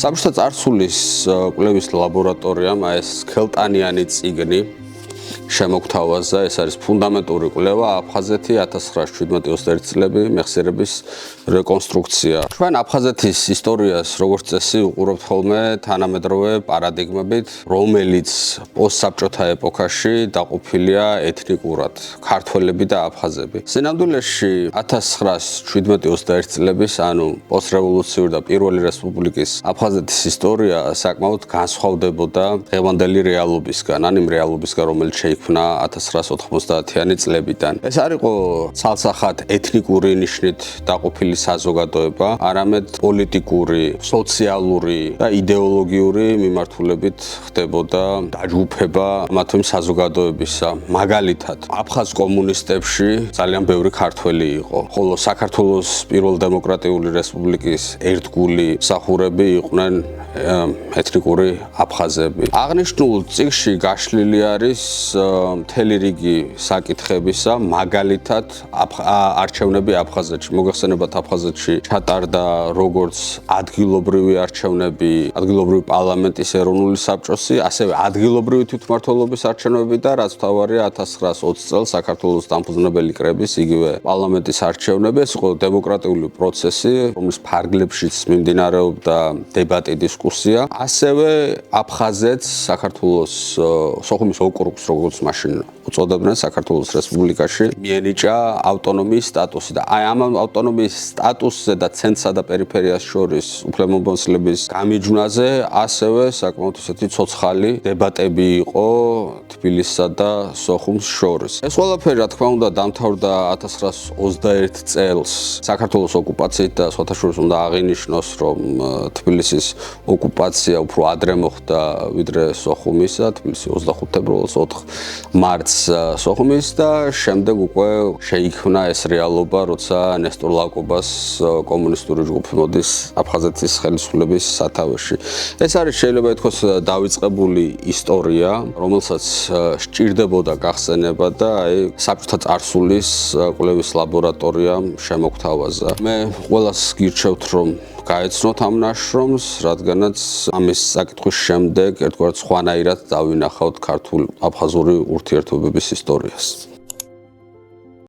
საბჭოთა წარსულის კვლევის ლაბორატორიამ ეს ქელტანიანი წიგნი შემოგთავაზა. ეს არის ფუნდამენტური კვლევა აფხაზეთი 1917-21 წლები მეხსიერების რეკონსტრუქცია. ჩვენ აფხაზეთის ისტორიას როგორც წესი უყურებთ ხოლმე თანამედროვე პარადიგმებით, რომელიც პოსტსაბჭოთა ეპოქაში დაყოფილია ეთნიკურად, ქართველები და აფხაზები. სინამდვილეში 1917-21 წლების, ანუ პოსტრევოლუციური და პირველი რესპუბლიკის აფხაზეთის ისტორია საკმაოდ განსხვავდებოდა დღევანდელი რეალობისგან, ან იმ რეალობისგან, რომელიც შეიქმნა 1990-იანი წლებიდან. ეს არ იყო ცალსახად ეთნიკური ნიშნით დაყოფილი საზოგადოება, არამედ პოლიტიკური, სოციალური და იდეოლოგიური მიმართულებით ხდებოდა დაჯგუფება მათ იმ საზოგადოებისა. მაგალითად, აფხაზ კომუნისტებში ძალიან ბევრი ქართველი იყო, ხოლო საქართველოს პირველ დემოკრატიული რესპუბლიკის ერთგული მსახურები იყვნენ ეთნიკური აფხაზები. აღნიშნულ წიგნში გაშლილი არის მთელი რიგი საკითხებისა, მაგალითად არჩევნები აფხაზეთში. მოგეხსენებათ, აფხაზეთში ჩატარდა როგორც ადგილობრივი არჩევნები, ადგილობრივი პარლამენტის ეროვნული საბჭოსი, ასევე ადგილობრივი თვითმმართველობის არჩევნები და რაც მთავარია 1920 წელს საქართველოს დამფუძნებელი კრების იგივე პარლამენტის არჩევნები. ეს იყო დემოკრატიული პროცესი, რომლის ფარგლებშიც მიმდინარეობდა დებატი, დისკუსია. ასევე აფხაზეთს საქართველოს სოხუმის ოკრუგს, როგორც მაშინ უწოდებდნენ საქართველოს რესპუბლიკაში, მიენიჭა ავტონომიის სტატუსი და აი ამ ავტონომიის სტატუსზე და ცენტრსა და პერიფერიას შორის უფლებამოსილების გამიჯვნაზე ასევე საკმაოდ ისეთი ცოცხალი დებატები იყო თბილისსა და სოხუმს შორის. ეს ყველაფერი, რა თქმა უნდა, დამთავრდა 1921 წელს საქართველოს ოკუპაციით და სხვათა შორის უნდა აღინიშნოს, რომ თბილისის ოკუპაცია უფრო ადრე მოხდა ვიდრე სოხუმისა. თბილისი 25 თებერვალს 4 მარტს სოხუმის და შემდეგ უკვე შეიქმნა ეს რეალობა, როცა ნესტორ ლაკობას კომუნისტური ჯგუფი მოდის აფხაზეთის ხელისუფლების სათავეში. ეს არის შეიძლება ითქვას დავიწყებული ისტორია, რომელსაც სჭირდებოდა გახსენება და აი საბჭოთა წარსულის კვლევის ლაბორატორიამ შემოგთავაზა. მე ყველას გირჩევთ, რომ გაეცნოთ ამ ნაშრომს, რადგანაც ამის საკითხვის შემდეგ ერთგვარად სხვანაირად დავინახავთ ქართულ-აფხაზური ურთიერთობების ისტორიას.